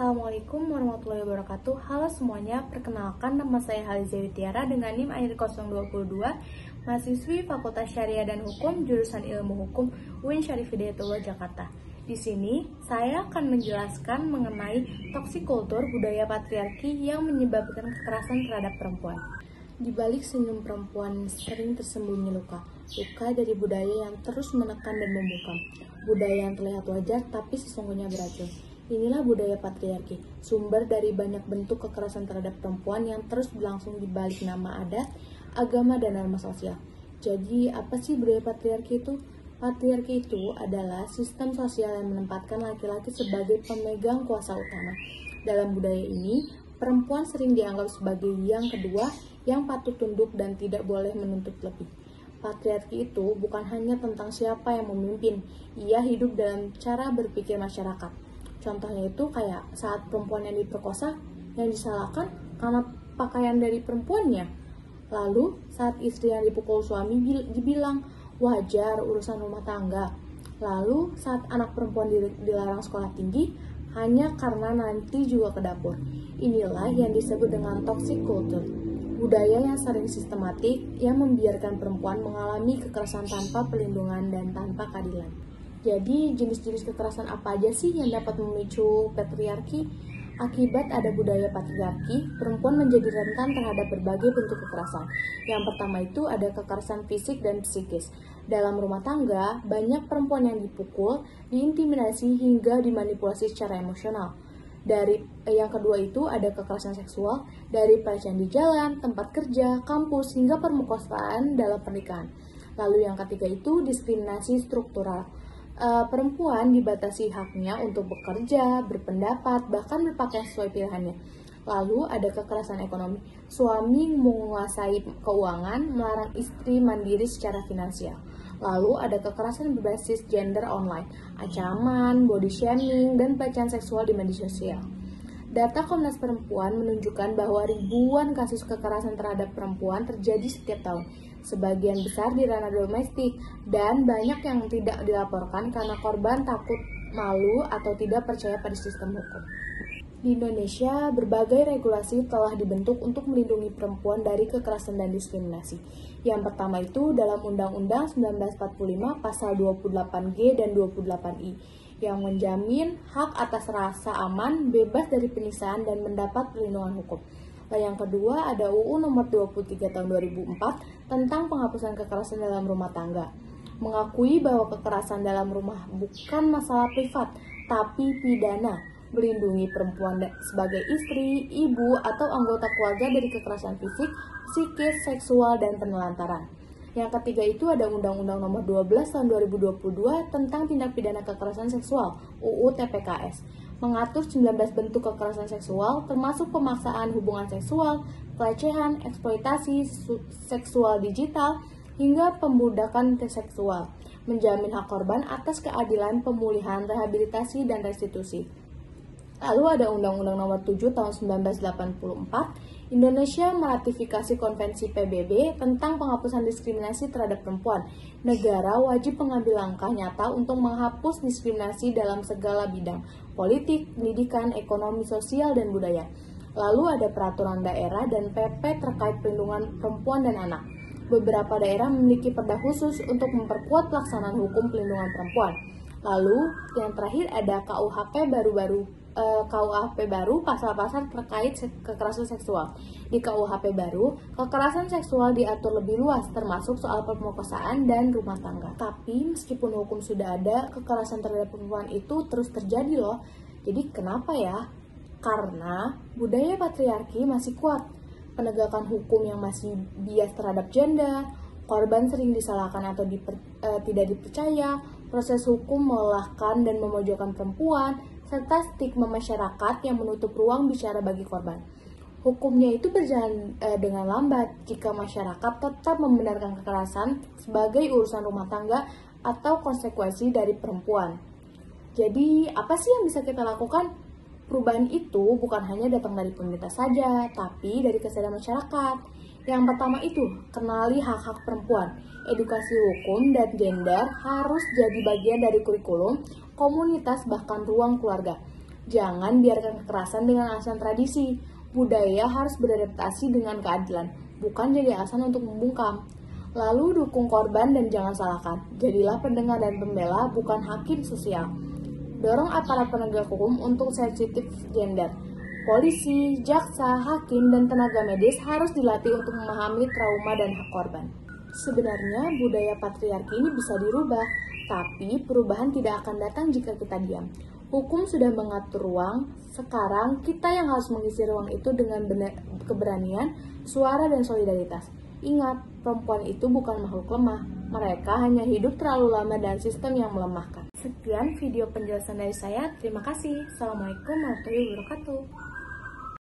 Assalamualaikum warahmatullahi wabarakatuh. Halo semuanya, perkenalkan nama saya Haliza Witiara dengan NIM ID 022, mahasiswi Fakultas Syariah dan Hukum, jurusan Ilmu Hukum UIN Syarif Hidayatullah Jakarta. Di sini saya akan menjelaskan mengenai toksik kultur budaya patriarki yang menyebabkan kekerasan terhadap perempuan. Di balik senyum perempuan sering tersembunyi luka dari budaya yang terus menekan dan membungkam, budaya yang terlihat wajar tapi sesungguhnya beracun. Inilah budaya patriarki, sumber dari banyak bentuk kekerasan terhadap perempuan yang terus berlangsung di balik nama adat, agama, dan norma sosial. Jadi, apa sih budaya patriarki itu? Patriarki itu adalah sistem sosial yang menempatkan laki-laki sebagai pemegang kuasa utama. Dalam budaya ini, perempuan sering dianggap sebagai yang kedua, yang patut tunduk dan tidak boleh menuntut lebih. Patriarki itu bukan hanya tentang siapa yang memimpin, ia hidup dalam cara berpikir masyarakat. Contohnya itu kayak saat perempuan yang diperkosa, yang disalahkan karena pakaian dari perempuannya. Lalu saat istri yang dipukul suami dibilang wajar urusan rumah tangga. Lalu saat anak perempuan dilarang sekolah tinggi hanya karena nanti juga ke dapur. Inilah yang disebut dengan toxic culture. Budaya yang sering sistematik yang membiarkan perempuan mengalami kekerasan tanpa perlindungan dan tanpa keadilan. Jadi, jenis-jenis kekerasan apa aja sih yang dapat memicu patriarki? Akibat ada budaya patriarki, perempuan menjadi rentan terhadap berbagai bentuk kekerasan. Yang pertama itu ada kekerasan fisik dan psikis. Dalam rumah tangga, banyak perempuan yang dipukul, diintimidasi, hingga dimanipulasi secara emosional. Yang kedua itu ada kekerasan seksual, dari pelecehan di jalan, tempat kerja, kampus, hingga pemerkosaan dalam pernikahan. Lalu yang ketiga itu diskriminasi struktural. Perempuan dibatasi haknya untuk bekerja, berpendapat, bahkan berpakaian sesuai pilihannya. Lalu ada kekerasan ekonomi. Suami menguasai keuangan, melarang istri mandiri secara finansial. Lalu ada kekerasan berbasis gender online, ancaman, body shaming, dan pelecehan seksual di media sosial. Data Komnas Perempuan menunjukkan bahwa ribuan kasus kekerasan terhadap perempuan terjadi setiap tahun. Sebagian besar di ranah domestik, dan banyak yang tidak dilaporkan karena korban takut, malu, atau tidak percaya pada sistem hukum. Di Indonesia, berbagai regulasi telah dibentuk untuk melindungi perempuan dari kekerasan dan diskriminasi. Yang pertama itu dalam Undang-Undang 1945 Pasal 28G dan 28I yang menjamin hak atas rasa aman, bebas dari penyiksaan, dan mendapat perlindungan hukum. Yang kedua ada UU nomor 23 tahun 2004 tentang penghapusan kekerasan dalam rumah tangga. Mengakui bahwa kekerasan dalam rumah bukan masalah privat, tapi pidana. Melindungi perempuan sebagai istri, ibu, atau anggota keluarga dari kekerasan fisik, psikis, seksual, dan penelantaran. Yang ketiga itu ada Undang-Undang nomor 12 tahun 2022 tentang tindak pidana kekerasan seksual, UU TPKS. Mengatur 19 bentuk kekerasan seksual, termasuk pemaksaan hubungan seksual, pelecehan, eksploitasi seksual digital, hingga pembudakan seksual. Menjamin hak korban atas keadilan, pemulihan, rehabilitasi, dan restitusi. Lalu ada Undang-Undang nomor 7 tahun 1984, Indonesia meratifikasi Konvensi PBB tentang penghapusan diskriminasi terhadap perempuan. Negara wajib mengambil langkah nyata untuk menghapus diskriminasi dalam segala bidang, politik, pendidikan, ekonomi, sosial, dan budaya. Lalu ada peraturan daerah dan PP terkait perlindungan perempuan dan anak. Beberapa daerah memiliki perda khusus untuk memperkuat pelaksanaan hukum perlindungan perempuan. Lalu yang terakhir ada KUHP baru pasal-pasal terkait kekerasan seksual. Di KUHP baru, kekerasan seksual diatur lebih luas, termasuk soal pemerkosaan dan rumah tangga. Tapi meskipun hukum sudah ada, kekerasan terhadap perempuan itu terus terjadi loh. Jadi kenapa ya? Karena budaya patriarki masih kuat, penegakan hukum yang masih bias terhadap gender, korban sering disalahkan atau tidak dipercaya, proses hukum melelahkan dan memojokkan perempuan, serta stigma masyarakat yang menutup ruang bicara bagi korban. Hukumnya itu berjalan dengan lambat jika masyarakat tetap membenarkan kekerasan sebagai urusan rumah tangga atau konsekuensi dari perempuan. Jadi, apa sih yang bisa kita lakukan? Perubahan itu bukan hanya datang dari pemerintah saja, tapi dari kesadaran masyarakat. Yang pertama itu, kenali hak-hak perempuan. Edukasi hukum dan gender harus jadi bagian dari kurikulum, komunitas, bahkan ruang keluarga. Jangan biarkan kekerasan dengan alasan tradisi. Budaya harus beradaptasi dengan keadilan, bukan jadi alasan untuk membungkam. Lalu dukung korban dan jangan salahkan. Jadilah pendengar dan pembela, bukan hakim sosial. Dorong aparat penegak hukum untuk sensitif gender. Polisi, jaksa, hakim, dan tenaga medis harus dilatih untuk memahami trauma dan hak korban. Sebenarnya budaya patriarki ini bisa dirubah, tapi perubahan tidak akan datang jika kita diam. Hukum sudah mengatur ruang, sekarang kita yang harus mengisi ruang itu dengan keberanian, suara, dan solidaritas. Ingat, perempuan itu bukan makhluk lemah. Mereka hanya hidup terlalu lama dan sistem yang melemahkan. Sekian video penjelasan dari saya. Terima kasih. Assalamualaikum warahmatullahi wabarakatuh.